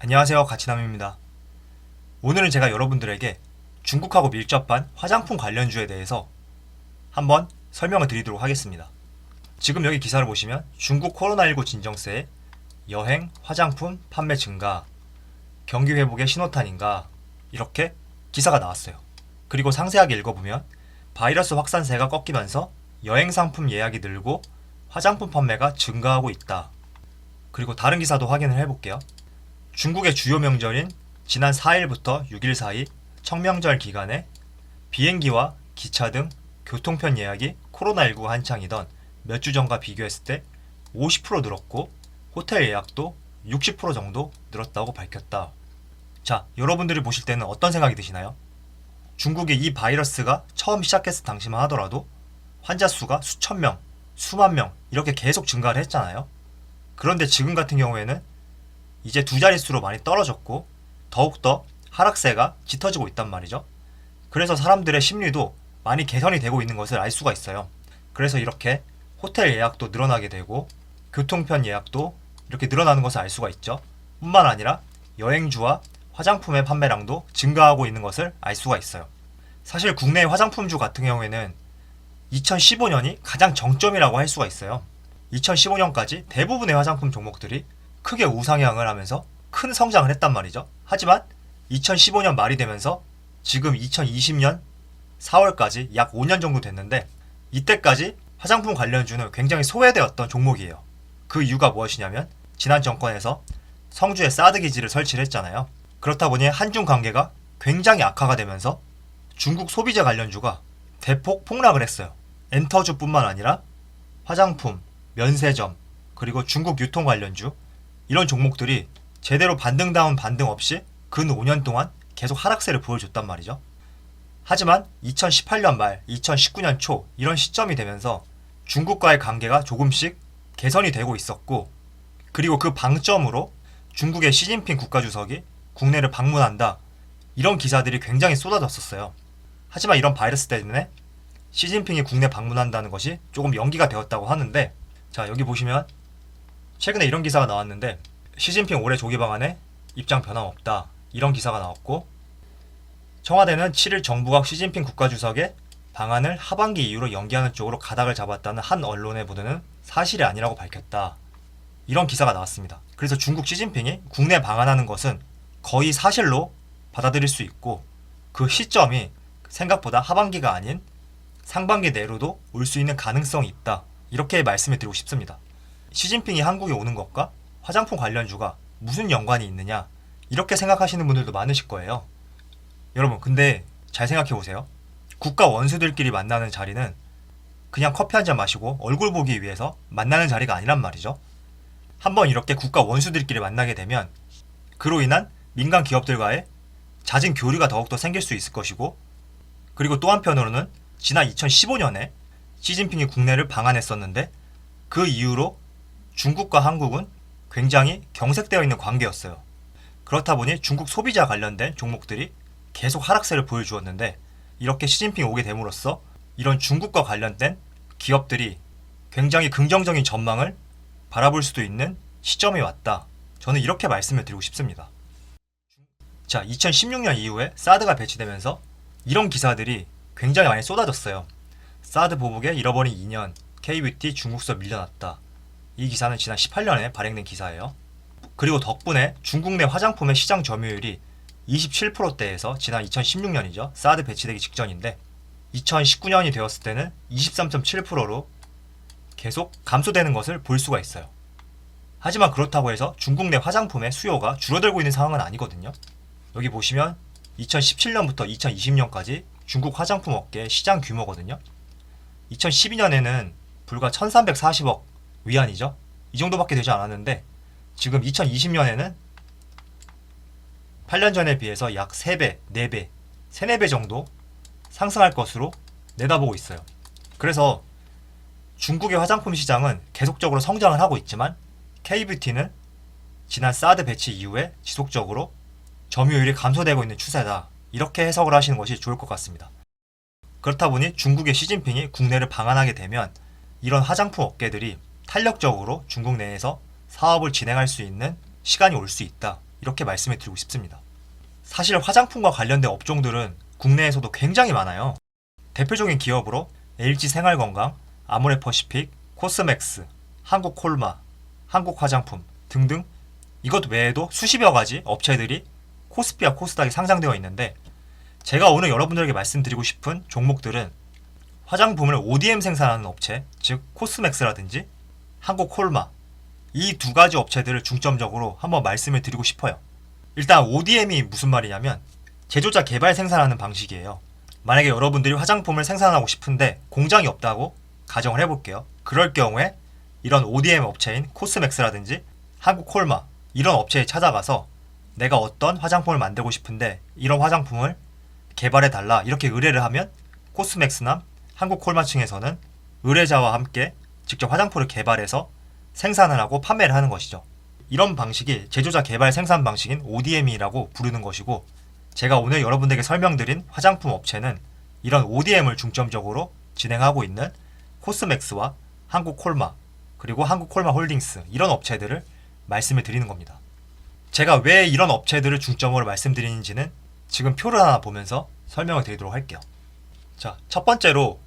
안녕하세요, 가치남입니다. 오늘은 제가 여러분들에게 중국하고 밀접한 화장품 관련주에 대해서 한번 설명을 드리도록 하겠습니다. 지금 여기 기사를 보시면 중국 코로나19 진정세에 여행, 화장품 판매 증가, 경기 회복의 신호탄인가 이렇게 기사가 나왔어요. 그리고 상세하게 읽어보면 바이러스 확산세가 꺾이면서 여행 상품 예약이 늘고 화장품 판매가 증가하고 있다. 그리고 다른 기사도 확인을 해볼게요. 중국의 주요 명절인 지난 4일부터 6일 사이 청명절 기간에 비행기와 기차 등 교통편 예약이 코로나19가 한창이던 몇 주 전과 비교했을 때 50% 늘었고 호텔 예약도 60% 정도 늘었다고 밝혔다. 자, 여러분들이 보실 때는 어떤 생각이 드시나요? 중국이 이 바이러스가 처음 시작했을 당시만 하더라도 환자 수가 수천 명, 수만 명 이렇게 계속 증가를 했잖아요. 그런데 지금 같은 경우에는 이제 두 자릿수로 많이 떨어졌고 더욱더 하락세가 짙어지고 있단 말이죠. 그래서 사람들의 심리도 많이 개선이 되고 있는 것을 알 수가 있어요. 그래서 이렇게 호텔 예약도 늘어나게 되고 교통편 예약도 이렇게 늘어나는 것을 알 수가 있죠. 뿐만 아니라 여행주와 화장품의 판매량도 증가하고 있는 것을 알 수가 있어요. 사실 국내 화장품주 같은 경우에는 2015년이 가장 정점이라고 할 수가 있어요. 2015년까지 대부분의 화장품 종목들이 크게 우상향을 하면서 큰 성장을 했단 말이죠. 하지만 2015년 말이 되면서 지금 2020년 4월까지 약 5년 정도 됐는데 이때까지 화장품 관련주는 굉장히 소외되었던 종목이에요. 그 이유가 무엇이냐면 지난 정권에서 성주에 사드 기지를 설치를 했잖아요. 그렇다 보니 한중 관계가 굉장히 악화가 되면서 중국 소비재 관련주가 대폭 폭락을 했어요. 엔터주뿐만 아니라 화장품, 면세점, 그리고 중국 유통 관련주 이런 종목들이 제대로 반등다운 반등 없이 근 5년 동안 계속 하락세를 보여줬단 말이죠. 하지만 2018년 말, 2019년 초 이런 시점이 되면서 중국과의 관계가 조금씩 개선이 되고 있었고 그리고 그 방점으로 중국의 시진핑 국가주석이 국내를 방문한다 이런 기사들이 굉장히 쏟아졌었어요. 하지만 이런 바이러스 때문에 시진핑이 국내 방문한다는 것이 조금 연기가 되었다고 하는데 자, 여기 보시면 최근에 이런 기사가 나왔는데 시진핑 올해 조기 방안에 입장 변함없다 이런 기사가 나왔고 청와대는 7일 정부가 시진핑 국가주석의 방안을 하반기 이후로 연기하는 쪽으로 가닥을 잡았다는 한 언론의 보도는 사실이 아니라고 밝혔다. 이런 기사가 나왔습니다. 그래서 중국 시진핑이 국내 방한하는 것은 거의 사실로 받아들일 수 있고 그 시점이 생각보다 하반기가 아닌 상반기 내로도 올 수 있는 가능성이 있다. 이렇게 말씀을 드리고 싶습니다. 시진핑이 한국에 오는 것과 화장품 관련주가 무슨 연관이 있느냐 이렇게 생각하시는 분들도 많으실 거예요. 여러분 근데 잘 생각해 보세요. 국가 원수들끼리 만나는 자리는 그냥 커피 한잔 마시고 얼굴 보기 위해서 만나는 자리가 아니란 말이죠. 한번 이렇게 국가 원수들끼리 만나게 되면 그로 인한 민간 기업들과의 잦은 교류가 더욱더 생길 수 있을 것이고 그리고 또 한편으로는 지난 2015년에 시진핑이 국내를 방한했었는데 그 이후로 중국과 한국은 굉장히 경색되어 있는 관계였어요. 그렇다 보니 중국 소비자 관련된 종목들이 계속 하락세를 보여주었는데 이렇게 시진핑이 오게 됨으로써 이런 중국과 관련된 기업들이 굉장히 긍정적인 전망을 바라볼 수도 있는 시점이 왔다. 저는 이렇게 말씀을 드리고 싶습니다. 자, 2016년 이후에 사드가 배치되면서 이런 기사들이 굉장히 많이 쏟아졌어요. 사드 보복에 잃어버린 2년, K뷰티 중국서 밀려났다. 이 기사는 지난 18년에 발행된 기사예요. 그리고 덕분에 중국 내 화장품의 시장 점유율이 27%대에서 지난 2016년이죠. 사드 배치되기 직전인데 2019년이 되었을 때는 23.7%로 계속 감소되는 것을 볼 수가 있어요. 하지만 그렇다고 해서 중국 내 화장품의 수요가 줄어들고 있는 상황은 아니거든요. 여기 보시면 2017년부터 2020년까지 중국 화장품 업계의 시장 규모거든요. 2012년에는 불과 1340억 위안이죠. 이 정도밖에 되지 않았는데 지금 2020년에는 8년 전에 비해서 약 3배, 4배, 3, 4배 정도 상승할 것으로 내다보고 있어요. 그래서 중국의 화장품 시장은 계속적으로 성장을 하고 있지만 K뷰티는 지난 사드 배치 이후에 지속적으로 점유율이 감소되고 있는 추세다. 이렇게 해석을 하시는 것이 좋을 것 같습니다. 그렇다 보니 중국의 시진핑이 국내를 방한하게 되면 이런 화장품 업계들이 탄력적으로 중국 내에서 사업을 진행할 수 있는 시간이 올 수 있다. 이렇게 말씀을 드리고 싶습니다. 사실 화장품과 관련된 업종들은 국내에서도 굉장히 많아요. 대표적인 기업으로 LG생활건강, 아모레퍼시픽, 코스맥스, 한국콜마, 한국화장품 등등 이것 외에도 수십여 가지 업체들이 코스피와 코스닥에 상장되어 있는데 제가 오늘 여러분들에게 말씀드리고 싶은 종목들은 화장품을 ODM 생산하는 업체, 즉 코스맥스라든지 한국콜마 이 두 가지 업체들을 중점적으로 한번 말씀을 드리고 싶어요. 일단 ODM이 무슨 말이냐면 제조자 개발 생산하는 방식이에요. 만약에 여러분들이 화장품을 생산하고 싶은데 공장이 없다고 가정을 해볼게요. 그럴 경우에 이런 ODM 업체인 코스맥스라든지 한국콜마 이런 업체에 찾아가서 내가 어떤 화장품을 만들고 싶은데 이런 화장품을 개발해달라 이렇게 의뢰를 하면 코스맥스나 한국콜마 층에서는 의뢰자와 함께 직접 화장품을 개발해서 생산을 하고 판매를 하는 것이죠. 이런 방식이 제조자 개발 생산 방식인 ODM이라고 부르는 것이고 제가 오늘 여러분들에게 설명드린 화장품 업체는 이런 ODM을 중점적으로 진행하고 있는 코스맥스와 한국콜마 그리고 한국콜마 홀딩스 이런 업체들을 말씀을 드리는 겁니다. 제가 왜 이런 업체들을 중점으로 말씀드리는지는 지금 표를 하나 보면서 설명을 드리도록 할게요. 자, 첫 번째로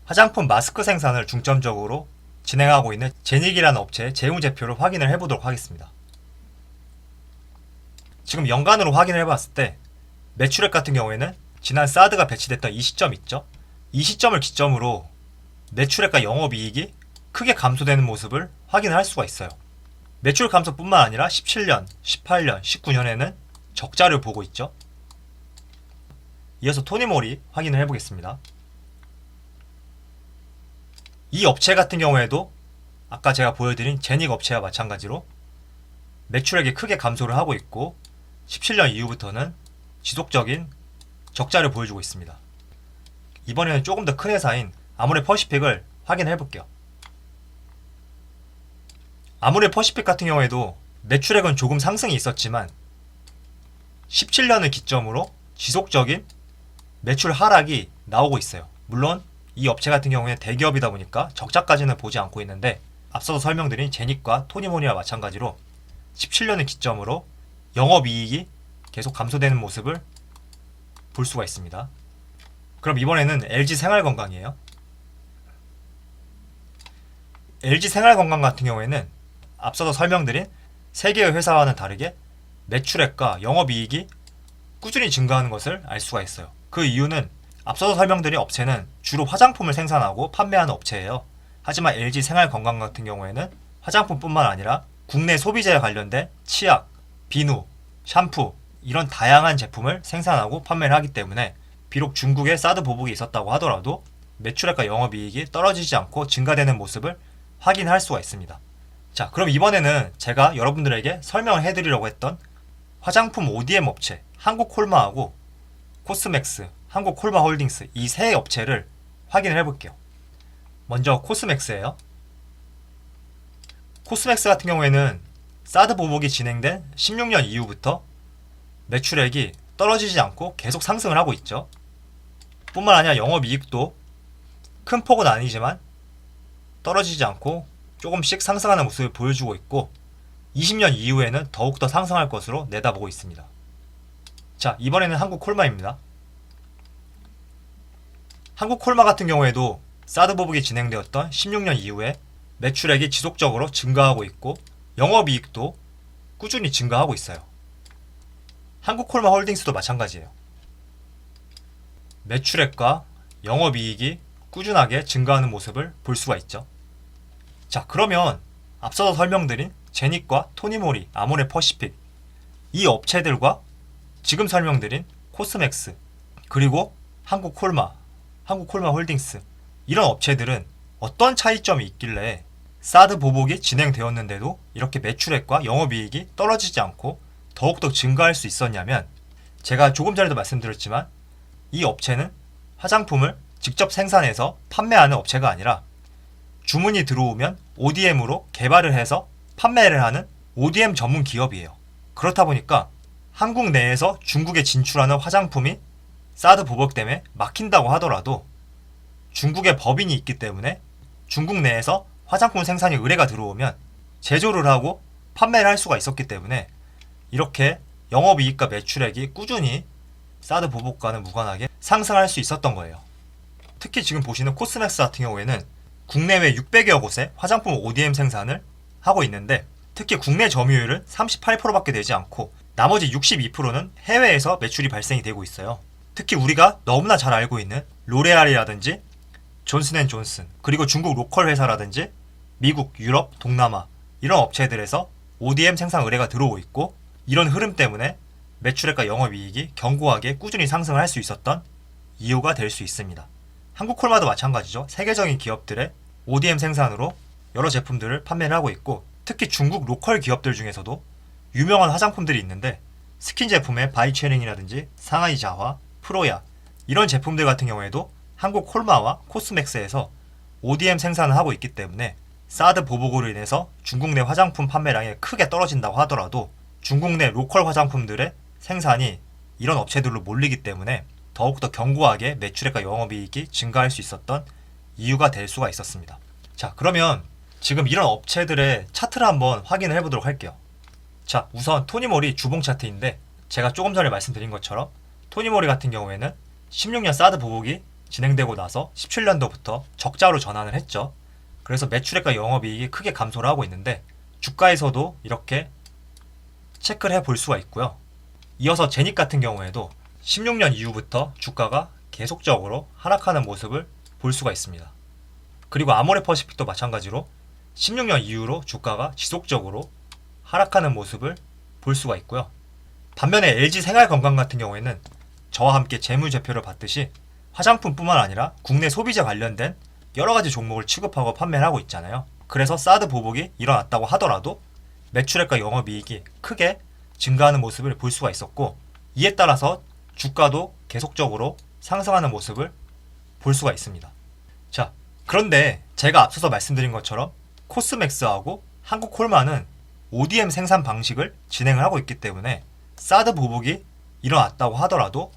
화장품 마스크 생산을 중점적으로 진행하고 있는 제닉이라는 업체의 재무제표를 확인을 해보도록 하겠습니다. 지금 연간으로 확인을 해봤을 때 매출액 같은 경우에는 지난 사드가 배치됐던 이 시점 있죠? 이 시점을 기점으로 매출액과 영업이익이 크게 감소되는 모습을 확인을 할 수가 있어요. 매출 감소뿐만 아니라 17년, 18년, 19년에는 적자를 보고 있죠. 이어서 토니모리 확인을 해보겠습니다. 이 업체 같은 경우에도 아까 제가 보여드린 제닉 업체와 마찬가지로 매출액이 크게 감소를 하고 있고 17년 이후부터는 지속적인 적자를 보여주고 있습니다. 이번에는 조금 더 큰 회사인 아모레퍼시픽을 확인해 볼게요. 아모레퍼시픽 같은 경우에도 매출액은 조금 상승이 있었지만 17년을 기점으로 지속적인 매출 하락이 나오고 있어요. 물론 이 업체 같은 경우에 대기업이다 보니까 적자까지는 보지 않고 있는데 앞서서 설명드린 제닉과 토니모니와 마찬가지로 17년을 기점으로 영업이익이 계속 감소되는 모습을 볼 수가 있습니다. 그럼 이번에는 LG생활건강이에요. LG생활건강 같은 경우에는 앞서서 설명드린 세 개의 회사와는 다르게 매출액과 영업이익이 꾸준히 증가하는 것을 알 수가 있어요. 그 이유는 앞서서 설명드린 업체는 주로 화장품을 생산하고 판매하는 업체예요. 하지만 LG생활건강 같은 경우에는 화장품뿐만 아니라 국내 소비자에 관련된 치약, 비누, 샴푸 이런 다양한 제품을 생산하고 판매를 하기 때문에 비록 중국에 사드 보복이 있었다고 하더라도 매출액과 영업이익이 떨어지지 않고 증가되는 모습을 확인할 수가 있습니다. 자, 그럼 이번에는 제가 여러분들에게 설명을 해드리려고 했던 화장품 ODM 업체 한국콜마하고 코스맥스, 한국콜마홀딩스 이 세 업체를 확인을 해볼게요. 먼저 코스맥스예요. 코스맥스 같은 경우에는 사드 보복이 진행된 16년 이후부터 매출액이 떨어지지 않고 계속 상승을 하고 있죠. 뿐만 아니라 영업이익도 큰 폭은 아니지만 떨어지지 않고 조금씩 상승하는 모습을 보여주고 있고 20년 이후에는 더욱더 상승할 것으로 내다보고 있습니다. 자, 이번에는 한국콜마입니다. 한국콜마 같은 경우에도 사드 보복이 진행되었던 16년 이후에 매출액이 지속적으로 증가하고 있고 영업이익도 꾸준히 증가하고 있어요. 한국콜마 홀딩스도 마찬가지예요. 매출액과 영업이익이 꾸준하게 증가하는 모습을 볼 수가 있죠. 자, 그러면 앞서서 설명드린 제닉과 토니모리, 아모레퍼시픽 이 업체들과 지금 설명드린 코스맥스 그리고 한국콜마 홀딩스 이런 업체들은 어떤 차이점이 있길래 사드 보복이 진행되었는데도 이렇게 매출액과 영업이익이 떨어지지 않고 더욱더 증가할 수 있었냐면 제가 조금 전에도 말씀드렸지만 이 업체는 화장품을 직접 생산해서 판매하는 업체가 아니라 주문이 들어오면 ODM으로 개발을 해서 판매를 하는 ODM 전문 기업이에요. 그렇다 보니까 한국 내에서 중국에 진출하는 화장품이 사드 보복 때문에 막힌다고 하더라도 중국의 법인이 있기 때문에 중국 내에서 화장품 생산이 의뢰가 들어오면 제조를 하고 판매를 할 수가 있었기 때문에 이렇게 영업이익과 매출액이 꾸준히 사드 보복과는 무관하게 상승할 수 있었던 거예요. 특히 지금 보시는 코스맥스 같은 경우에는 국내외 600여 곳에 화장품 ODM 생산을 하고 있는데 특히 국내 점유율은 38%밖에 되지 않고 나머지 62%는 해외에서 매출이 발생이 되고 있어요. 특히 우리가 너무나 잘 알고 있는 로레알이라든지 존슨앤존슨 그리고 중국 로컬 회사라든지 미국, 유럽, 동남아 이런 업체들에서 ODM 생산 의뢰가 들어오고 있고 이런 흐름 때문에 매출액과 영업이익이 견고하게 꾸준히 상승을 할 수 있었던 이유가 될 수 있습니다. 한국콜마도 마찬가지죠. 세계적인 기업들의 ODM 생산으로 여러 제품들을 판매를 하고 있고 특히 중국 로컬 기업들 중에서도 유명한 화장품들이 있는데 스킨 제품의 바이체린이라든지 상하이 자화, 프로야 이런 제품들 같은 경우에도 한국 콜마와 코스맥스에서 ODM 생산을 하고 있기 때문에 사드 보복으로 인해서 중국 내 화장품 판매량이 크게 떨어진다고 하더라도 중국 내 로컬 화장품들의 생산이 이런 업체들로 몰리기 때문에 더욱더 견고하게 매출액과 영업이익이 증가할 수 있었던 이유가 될 수가 있었습니다. 자, 그러면 지금 이런 업체들의 차트를 한번 확인을 해보도록 할게요. 자, 우선 토니모리 주봉 차트인데 제가 조금 전에 말씀드린 것처럼 토니모리 같은 경우에는 16년 사드 보복이 진행되고 나서 17년도부터 적자로 전환을 했죠. 그래서 매출액과 영업이익이 크게 감소를 하고 있는데 주가에서도 이렇게 체크를 해볼 수가 있고요. 이어서 제닉 같은 경우에도 16년 이후부터 주가가 계속적으로 하락하는 모습을 볼 수가 있습니다. 그리고 아모레퍼시픽도 마찬가지로 16년 이후로 주가가 지속적으로 하락하는 모습을 볼 수가 있고요. 반면에 LG생활건강 같은 경우에는 저와 함께 재무제표를 봤듯이 화장품뿐만 아니라 국내 소비자 관련된 여러가지 종목을 취급하고 판매를 하고 있잖아요. 그래서 사드 보복이 일어났다고 하더라도 매출액과 영업이익이 크게 증가하는 모습을 볼 수가 있었고 이에 따라서 주가도 계속적으로 상승하는 모습을 볼 수가 있습니다. 자, 그런데 제가 앞서서 말씀드린 것처럼 코스맥스하고 한국콜마는 ODM 생산 방식을 진행을 하고 있기 때문에 사드 보복이 일어났다고 하더라도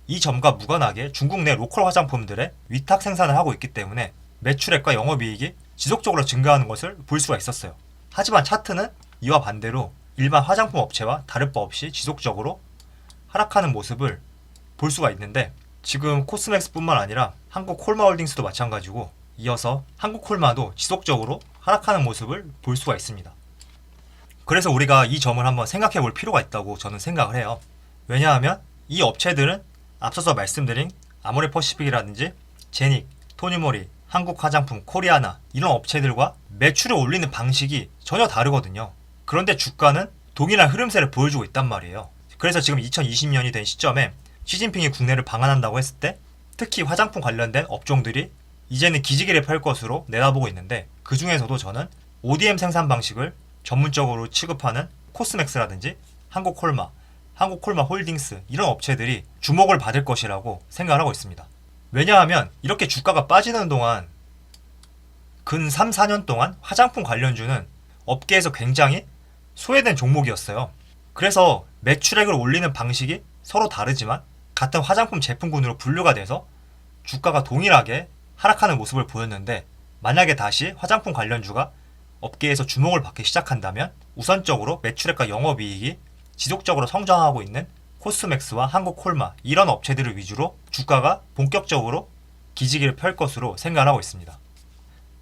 이 점과 무관하게 중국 내 로컬 화장품들의 위탁 생산을 하고 있기 때문에 매출액과 영업이익이 지속적으로 증가하는 것을 볼 수가 있었어요. 하지만 차트는 이와 반대로 일반 화장품 업체와 다를 바 없이 지속적으로 하락하는 모습을 볼 수가 있는데 지금 코스맥스뿐만 아니라 한국콜마홀딩스도 마찬가지고 이어서 한국콜마도 지속적으로 하락하는 모습을 볼 수가 있습니다. 그래서 우리가 이 점을 한번 생각해 볼 필요가 있다고 저는 생각을 해요. 왜냐하면 이 업체들은 앞서서 말씀드린 아모레퍼시픽이라든지 제닉, 토니모리, 한국화장품, 코리아나 이런 업체들과 매출을 올리는 방식이 전혀 다르거든요. 그런데 주가는 동일한 흐름세를 보여주고 있단 말이에요. 그래서 지금 2020년이 된 시점에 시진핑이 국내를 방한한다고 했을 때 특히 화장품 관련된 업종들이 이제는 기지개를 펼 것으로 내다보고 있는데 그 중에서도 저는 ODM 생산 방식을 전문적으로 취급하는 코스맥스라든지 한국콜마, 한국콜마홀딩스 이런 업체들이 주목을 받을 것이라고 생각을 하고 있습니다. 왜냐하면 이렇게 주가가 빠지는 동안 근 3, 4년 동안 화장품 관련주는 업계에서 굉장히 소외된 종목이었어요. 그래서 매출액을 올리는 방식이 서로 다르지만 같은 화장품 제품군으로 분류가 돼서 주가가 동일하게 하락하는 모습을 보였는데 만약에 다시 화장품 관련주가 업계에서 주목을 받기 시작한다면 우선적으로 매출액과 영업이익이 지속적으로 성장하고 있는 코스맥스와 한국콜마 이런 업체들을 위주로 주가가 본격적으로 기지개를 펼 것으로 생각을 하고 있습니다.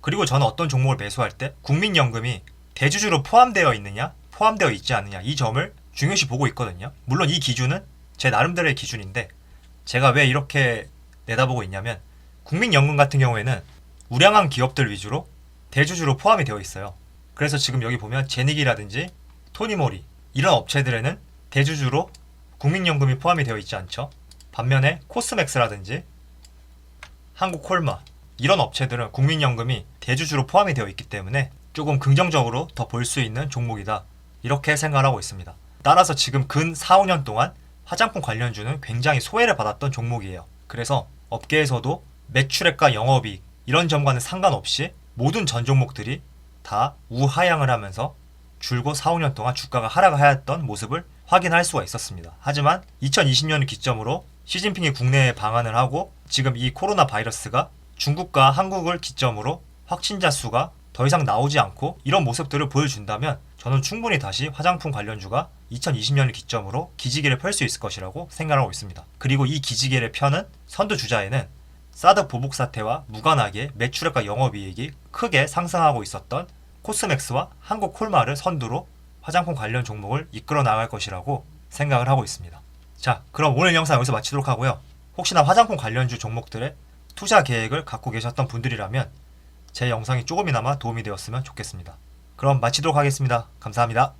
그리고 저는 어떤 종목을 매수할 때 국민연금이 대주주로 포함되어 있느냐 포함되어 있지 않느냐 이 점을 중요시 보고 있거든요. 물론 이 기준은 제 나름대로의 기준인데 제가 왜 이렇게 내다보고 있냐면 국민연금 같은 경우에는 우량한 기업들 위주로 대주주로 포함이 되어 있어요. 그래서 지금 여기 보면 제닉이라든지 토니모리 이런 업체들에는 대주주로 국민연금이 포함이 되어 있지 않죠. 반면에 코스맥스라든지 한국콜마 이런 업체들은 국민연금이 대주주로 포함이 되어 있기 때문에 조금 긍정적으로 더 볼 수 있는 종목이다 이렇게 생각하고 있습니다. 따라서 지금 근 4, 5년 동안 화장품 관련주는 굉장히 소외를 받았던 종목이에요. 그래서 업계에서도 매출액과 영업이익 이런 점과는 상관없이 모든 전 종목들이 다 우하향을 하면서 줄곧 4, 5년 동안 주가가 하락을 하였던 모습을 확인할 수가 있었습니다. 하지만 2020년을 기점으로 시진핑이 국내에 방한을 하고 지금 이 코로나 바이러스가 중국과 한국을 기점으로 확진자 수가 더 이상 나오지 않고 이런 모습들을 보여준다면 저는 충분히 다시 화장품 관련주가 2020년을 기점으로 기지개를 펼 수 있을 것이라고 생각하고 있습니다. 그리고 이 기지개를 펴는 선두주자에는 사드 보복 사태와 무관하게 매출액과 영업이익이 크게 상승하고 있었던 코스맥스와 한국콜마를 선두로 화장품 관련 종목을 이끌어 나갈 것이라고 생각을 하고 있습니다. 자, 그럼 오늘 영상 여기서 마치도록 하고요. 혹시나 화장품 관련주 종목들의 투자 계획을 갖고 계셨던 분들이라면 제 영상이 조금이나마 도움이 되었으면 좋겠습니다. 그럼 마치도록 하겠습니다. 감사합니다.